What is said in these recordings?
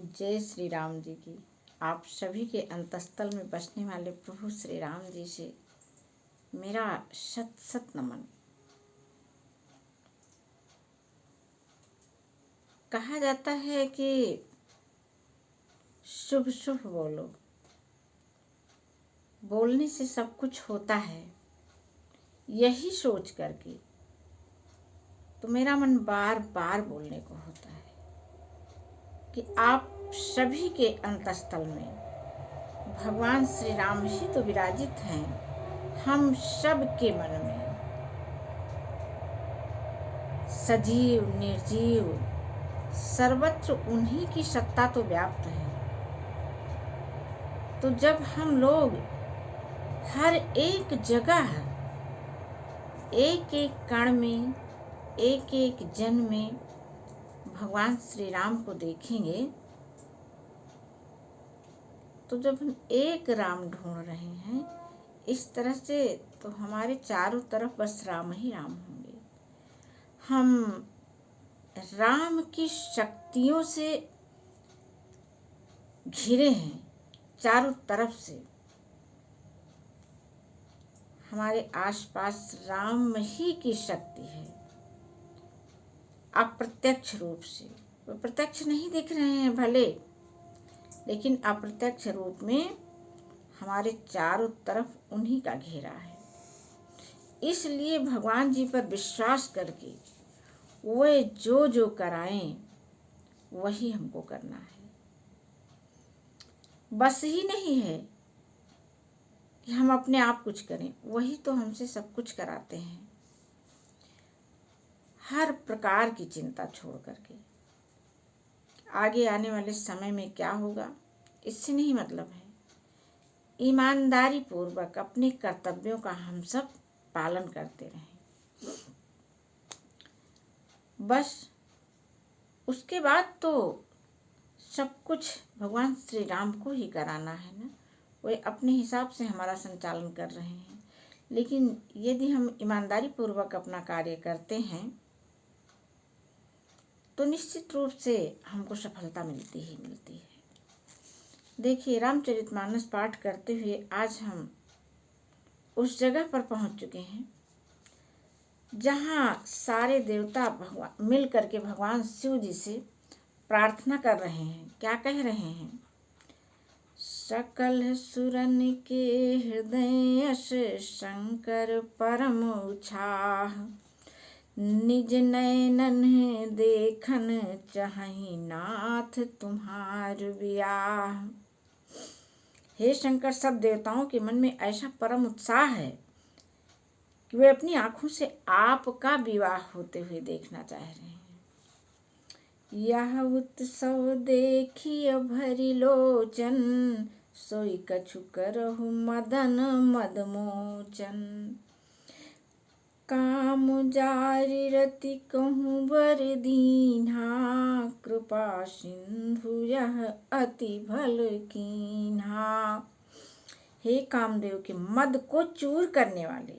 जय श्री राम जी की। आप सभी के अंतस्थल में बसने वाले प्रभु श्री राम जी से मेरा शत शत नमन। कहा जाता है कि शुभ शुभ बोलो, बोलने से सब कुछ होता है। यही सोच करके तो मेरा मन बार बार बोलने को होता है कि आप सभी के अंतस्थल में भगवान श्री राम ही तो विराजित हैं। हम सब के मन में सजीव निर्जीव सर्वत्र उन्हीं की सत्ता तो व्याप्त है। तो जब हम लोग हर एक जगह एक एक कण में एक एक जन में भगवान श्री राम को देखेंगे, तो जब हम एक राम ढूंढ रहे हैं इस तरह से, तो हमारे चारों तरफ बस राम ही राम होंगे। हम राम की शक्तियों से घिरे हैं चारों तरफ से। हमारे आसपास राम ही की शक्ति है अप्रत्यक्ष रूप से। वो प्रत्यक्ष नहीं दिख रहे हैं भले, लेकिन अप्रत्यक्ष रूप में हमारे चारों तरफ उन्हीं का घेरा है। इसलिए भगवान जी पर विश्वास करके वे जो जो कराएं वही हमको करना है। बस ही नहीं है कि हम अपने आप कुछ करें, वही तो हमसे सब कुछ कराते हैं। हर प्रकार की चिंता छोड़ करके आगे आने वाले समय में क्या होगा इससे नहीं मतलब है। ईमानदारी पूर्वक अपने कर्तव्यों का हम सब पालन करते रहें। बस उसके बाद तो सब कुछ भगवान श्री राम को ही कराना है ना। वे अपने हिसाब से हमारा संचालन कर रहे हैं, लेकिन यदि हम ईमानदारी पूर्वक अपना कार्य करते हैं तो निश्चित रूप से हमको सफलता मिलती ही मिलती है। देखिए, रामचरितमानस पाठ करते हुए आज हम उस जगह पर पहुंच चुके हैं जहां सारे देवता भगवान मिल करके भगवान शिव जी से प्रार्थना कर रहे हैं। क्या कह रहे हैं? सकल सुरन के हृदय से शंकर परम उछाह, निज नयनन देखन चाहि नाथ तुम्हार ब्याह। हे शंकर, सब देवताओं के मन में ऐसा परम उत्साह है कि वे अपनी आंखों से आपका विवाह होते हुए देखना चाह रहे हैं। यह उत्सव देखिय भरी लोचन, सोई कछु करहु मदन मदमोचन। काम जारि रति कहूँ बर दीन्हा, कृपा सिंधु यह अति भल कीन्हा। हे कामदेव के मद को चूर करने वाले,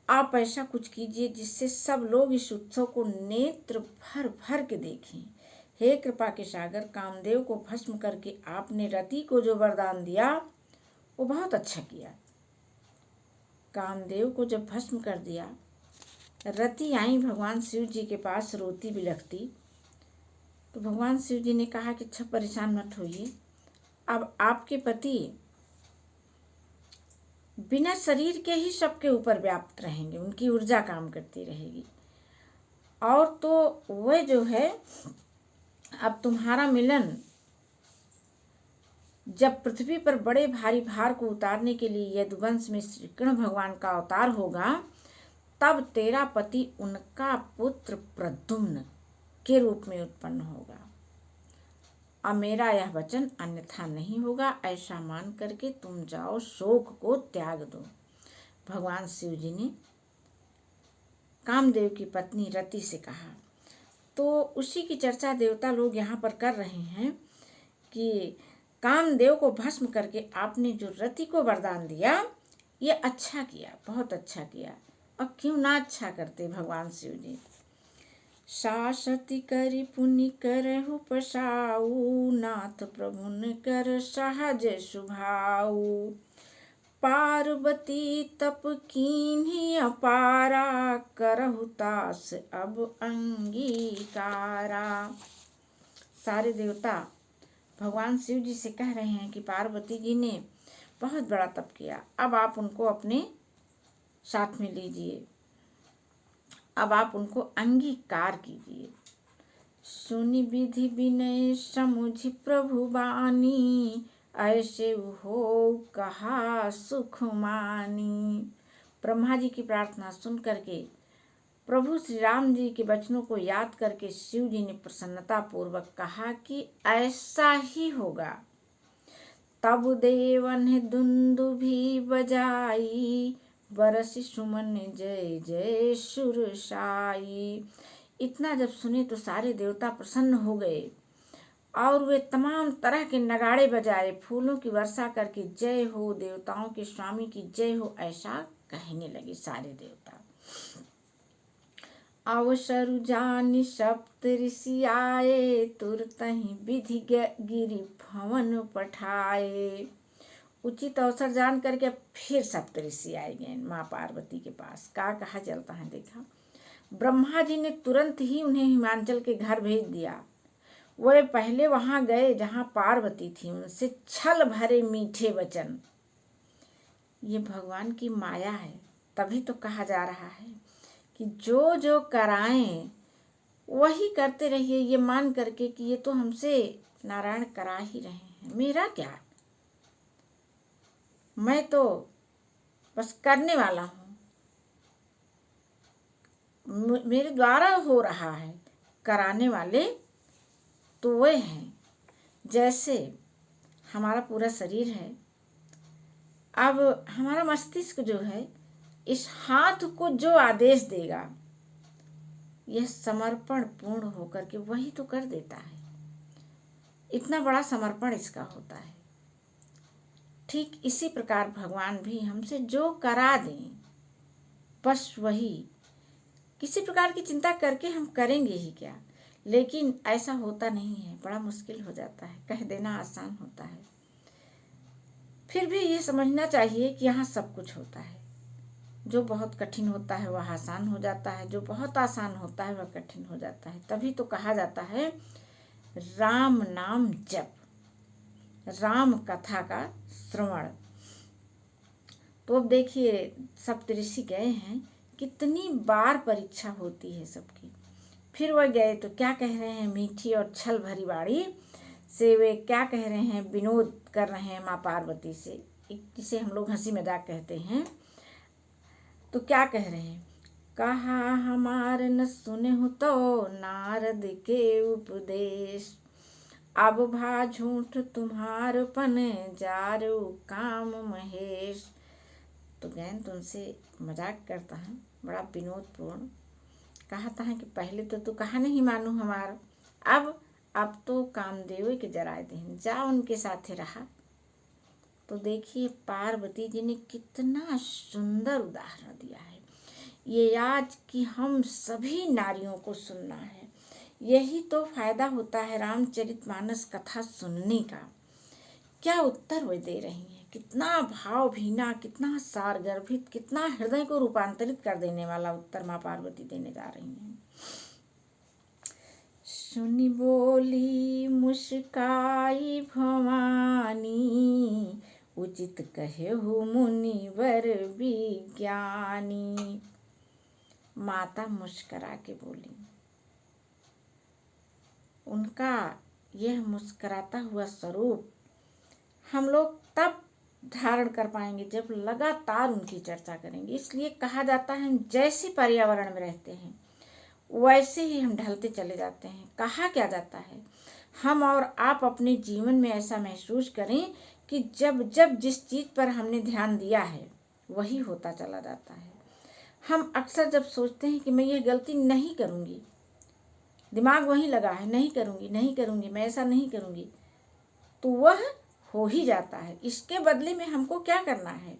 आप ऐसा कुछ कीजिए जिससे सब लोग इस उत्सव को नेत्र भर भर के देखें। हे कृपा के सागर, कामदेव को भस्म करके आपने रति को जो वरदान दिया वो बहुत अच्छा किया। कामदेव को जब भस्म कर दिया, रति आई भगवान शिव जी के पास रोती बिलखती, तो भगवान शिव जी ने कहा कि अच्छा, परेशान मत होइए, अब आपके पति बिना शरीर के ही सबके ऊपर व्याप्त रहेंगे, उनकी ऊर्जा काम करती रहेगी। और तो वह जो है, अब तुम्हारा मिलन जब पृथ्वी पर बड़े भारी भार को उतारने के लिए यदुवंश में श्री कृष्ण भगवान का अवतार होगा, तब तेरा पति उनका पुत्र प्रद्युम्न के रूप में उत्पन्न होगा। अब मेरा यह वचन अन्यथा नहीं होगा, ऐसा मान करके तुम जाओ, शोक को त्याग दो। भगवान शिव जी ने कामदेव की पत्नी रति से कहा। तो उसी की चर्चा देवता लोग यहाँ पर कर रहे हैं कि कामदेव को भस्म करके आपने जो रति को वरदान दिया, ये अच्छा किया, बहुत अच्छा किया। अब क्यों ना अच्छा करते भगवान शिव जी। सासती करि पुनि करहु पसाऊ, नाथ प्रभुन कर सहज सुभाऊ। पार्वती तप कीन्ही अपारा, करहु तास अब अंगीकारा। सारे देवता भगवान शिव जी से कह रहे हैं कि पार्वती जी ने बहुत बड़ा तप किया, अब आप उनको अपने साथ में लीजिए, अब आप उनको अंगीकार कीजिए। सुनि विधि विनय समुझि प्रभु बानी, ऐसे हो कहा सुख मानी। ब्रह्मा जी की प्रार्थना सुन करके प्रभु श्री राम जी के वचनों को याद करके शिव जी ने प्रसन्नता पूर्वक कहा कि ऐसा ही होगा। तब देवन दुंदुभि बजाई, बरसि सुमन जय जय सुरसाई। इतना जब सुने तो सारे देवता प्रसन्न हो गए और वे तमाम तरह के नगाड़े बजाए, फूलों की वर्षा करके जय हो देवताओं के स्वामी की जय हो ऐसा कहने लगे सारे देवता। अवसरु जानि सप्त ऋषि आए, तुरतहि विधि गिरि भवन पठाए। उचित अवसर जान करके फिर सप्त ऋषि आए गए माँ पार्वती के पास। क्या कहा चलता है देखा, ब्रह्मा जी ने तुरंत ही उन्हें हिमांचल के घर भेज दिया। वे पहले वहां गए जहां पार्वती थी, उनसे छल भरे मीठे वचन। ये भगवान की माया है, तभी तो कहा जा रहा है कि जो जो कराएं वही करते रहिए, ये मान करके कि ये तो हमसे नारायण करा ही रहे हैं, मेरा क्या, मैं तो बस करने वाला हूँ, मेरे द्वारा हो रहा है। कराने वाले तो वे हैं। जैसे हमारा पूरा शरीर है, अब हमारा मस्तिष्क जो है इस हाथ को जो आदेश देगा यह समर्पण पूर्ण होकर के वही तो कर देता है। इतना बड़ा समर्पण इसका होता है। ठीक इसी प्रकार भगवान भी हमसे जो करा दें बस वही, किसी प्रकार की चिंता करके हम करेंगे ही क्या, लेकिन ऐसा होता नहीं है, बड़ा मुश्किल हो जाता है। कह देना आसान होता है, फिर भी ये समझना चाहिए कि यहाँ सब कुछ होता है। जो बहुत कठिन होता है वह आसान हो जाता है, जो बहुत आसान होता है वह कठिन हो जाता है। तभी तो कहा जाता है राम नाम जप, राम कथा का श्रवण। तो अब देखिए सप्तऋषि गए हैं, कितनी बार परीक्षा होती है सबकी। फिर वह गए तो क्या कह रहे हैं, मीठी और छल भरी वाणी से वे क्या कह रहे हैं, विनोद कर रहे हैं माँ पार्वती से, जिसे हम लोग हंसी मजाक कहते हैं। तो क्या कह रहे हैं, कहा हमार न सुने हो तो नारद के उपदेश, अब भा झूठ तुम्हार पन जारू काम महेश। तो गैन तुमसे मजाक करता है, बड़ा विनोदपूर्ण कहता है कि पहले तो तू कहा नहीं मानू हमार, अब तो कामदेव के जराए दें, जा उनके साथ रहा। तो देखिए पार्वती जी ने कितना सुंदर उदाहरण दिया है। ये आज की हम सभी नारियों को सुनना है, यही तो फायदा होता है रामचरितमानस कथा सुनने का। क्या उत्तर वे दे रही हैं, कितना भाव भीना, कितना सारगर्भित, कितना हृदय को रूपांतरित कर देने वाला उत्तर माँ पार्वती देने जा रही हैं। सुनि बोली मुस्काई भवानी, उचित कहेहु मुनिवर विज्ञानी। माता मुस्करा के बोली। उनका यह मुस्कराता हुआ स्वरूप हम लोग तब धारण कर पाएंगे जब लगातार उनकी चर्चा करेंगे। इसलिए कहा जाता है जैसे पर्यावरण में रहते हैं वैसे ही हम ढलते चले जाते हैं। कहा क्या जाता है, हम और आप अपने जीवन में ऐसा महसूस करें कि जब जब जिस चीज़ पर हमने ध्यान दिया है वही होता चला जाता है। हम अक्सर जब सोचते हैं कि मैं ये गलती नहीं करूँगी, दिमाग वहीं लगा है, नहीं करूँगी नहीं करूँगी, मैं ऐसा नहीं करूँगी, तो वह हो ही जाता है। इसके बदले में हमको क्या करना है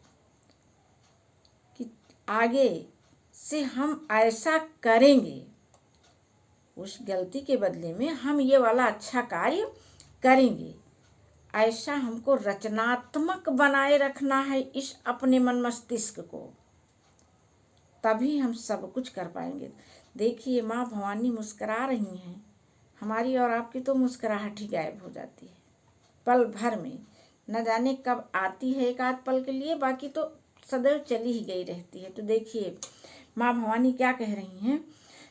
कि आगे से हम ऐसा करेंगे, उस गलती के बदले में हम ये वाला अच्छा कार्य करेंगे। ऐसा हमको रचनात्मक बनाए रखना है इस अपने मन मस्तिष्क को, तभी हम सब कुछ कर पाएंगे। देखिए माँ भवानी मुस्कुरा रही हैं, हमारी और आपकी तो मुस्कुराहट ही गायब हो जाती है पल भर में। न जाने कब आती है एक आध पल के लिए, बाकी तो सदैव चली ही गई रहती है। तो देखिए माँ भवानी क्या कह रही हैं।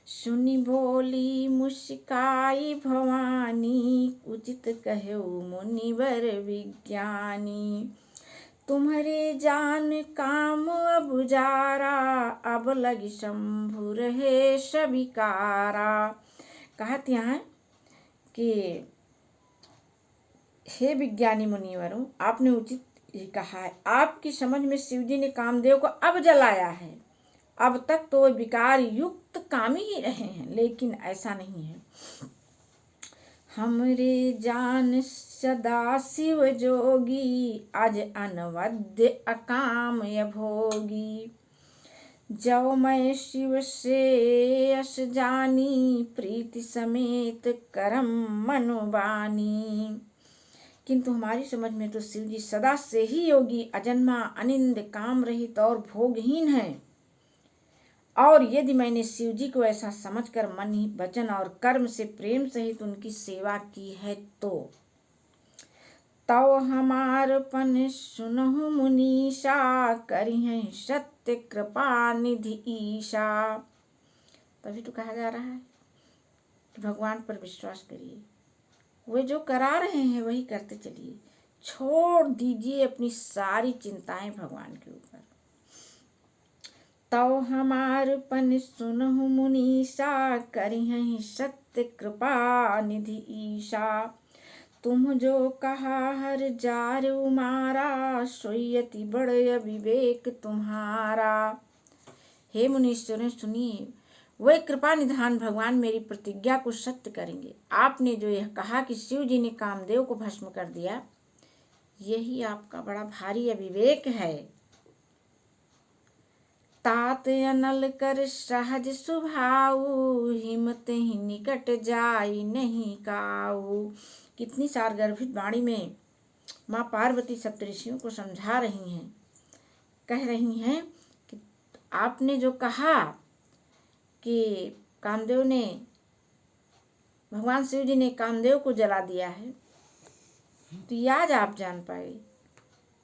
सुनी बोली मुस्काई भवानी, उचित कहो मुनिवर विज्ञानी। तुम्हारे जान काम अब जारा, अब लगी शंभु रहे सबिकारा। कहते हैं कि हे विज्ञानी मुनिवरों, आपने उचित ही कहा है। आपकी समझ में शिवजी ने कामदेव को अब जलाया है। अब तक तो विकार युक्त कामी ही रहे हैं, लेकिन ऐसा नहीं है। हमरे जान सदा शिव जोगी, आज अनवद्य अकाम भोगी। जब मैं शिव से अस जानी, प्रीति समेत करम मनुबानी। किंतु हमारी समझ में तो शिव जी सदा से ही योगी, अजन्मा, अनिंद, काम रहित और भोगहीन है। और यदि मैंने शिव जी को ऐसा समझकर मन ही वचन और कर्म से प्रेम सहित उनकी सेवा की है, तो हमारपन सुनहु मुनीषा, करी है सत्य कृपा निधि ईशा। तभी तो कहा जा रहा है कि भगवान पर विश्वास करिए, वे जो करा रहे हैं वही करते चलिए, छोड़ दीजिए अपनी सारी चिंताएं भगवान के ऊपर। तव हमारपन सुनहु मुनीषा, करी हैं सत्य कृपा निधि ईशा। तुम जो कहा हर जार उमारा, सोयति बड़े विवेक तुम्हारा। हे मुनीश्वरों सुनिए, वे कृपा निधान भगवान मेरी प्रतिज्ञा को सत्य करेंगे। आपने जो यह कहा कि शिव जी ने कामदेव को भस्म कर दिया, यही आपका बड़ा भारी अविवेक है। तात अनल कर सहज सुभाऊ, हिम्मत ही निकट जाई नहीं काऊ। कितनी सारगर्भित वाणी में माँ पार्वती सप्तऋषियों को समझा रही हैं, कह रही हैं कि आपने जो कहा कि कामदेव ने, भगवान शिव जी ने कामदेव को जला दिया है, तो ये आज आप जान पाए।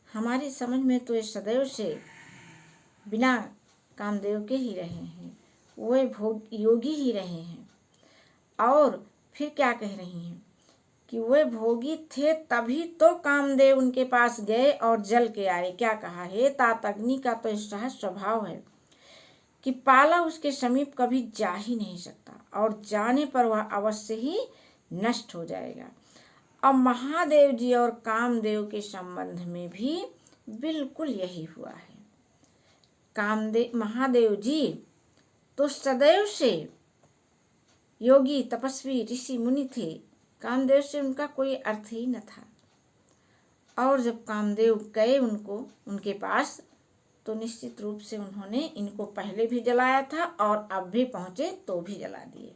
हमारी समझ में तो ये सदैव से बिना कामदेव के ही रहे हैं, वे भोग योगी ही रहे हैं। और फिर क्या कह रही हैं कि वे भोगी थे, तभी तो कामदेव उनके पास गए और जल के आए। क्या कहा, हे तात, अग्नि का तो सहज स्वभाव है कि पाला उसके समीप कभी जा ही नहीं सकता, और जाने पर वह अवश्य ही नष्ट हो जाएगा। अब महादेव जी और कामदेव के संबंध में भी बिल्कुल यही हुआ है। महादेव जी तो सदैव से योगी, तपस्वी, ऋषि, मुनि थे। कामदेव से उनका कोई अर्थ ही न था। और जब कामदेव गए उनके पास, तो निश्चित रूप से उन्होंने इनको पहले भी जलाया था और अब भी पहुंचे तो भी जला दिए।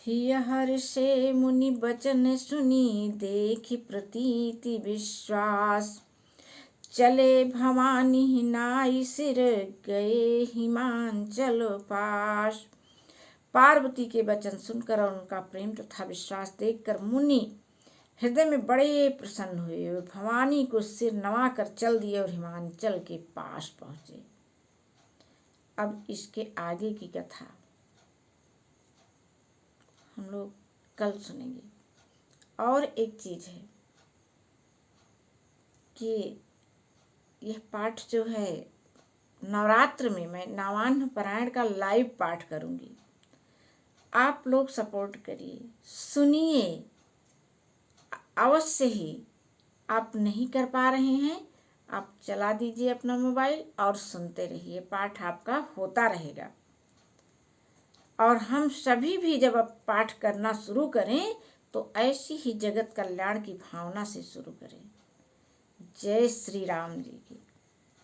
हियहर से मुनि बचन सुनी, देखी प्रतीति विश्वास। चले भवानी नाई सिर, गए हिमांचल पास। पार्वती के वचन सुनकर और उनका प्रेम तथा विश्वास देखकर मुनि हृदय में बड़े प्रसन्न हुए। वे भवानी को सिर नवाकर चल दिए और हिमांचल के पास पहुंचे। अब इसके आगे की कथा हम लोग कल सुनेंगे। और एक चीज है कि यह पाठ जो है, नवरात्र में मैं नवान्न पारायण का लाइव पाठ करूंगी। आप लोग सपोर्ट करिए, सुनिए। अवश्य ही आप नहीं कर पा रहे हैं, आप चला दीजिए अपना मोबाइल और सुनते रहिए, पाठ आपका होता रहेगा। और हम सभी भी जब अब पाठ करना शुरू करें तो ऐसी ही जगत कल्याण की भावना से शुरू करें। जय श्री राम जी की।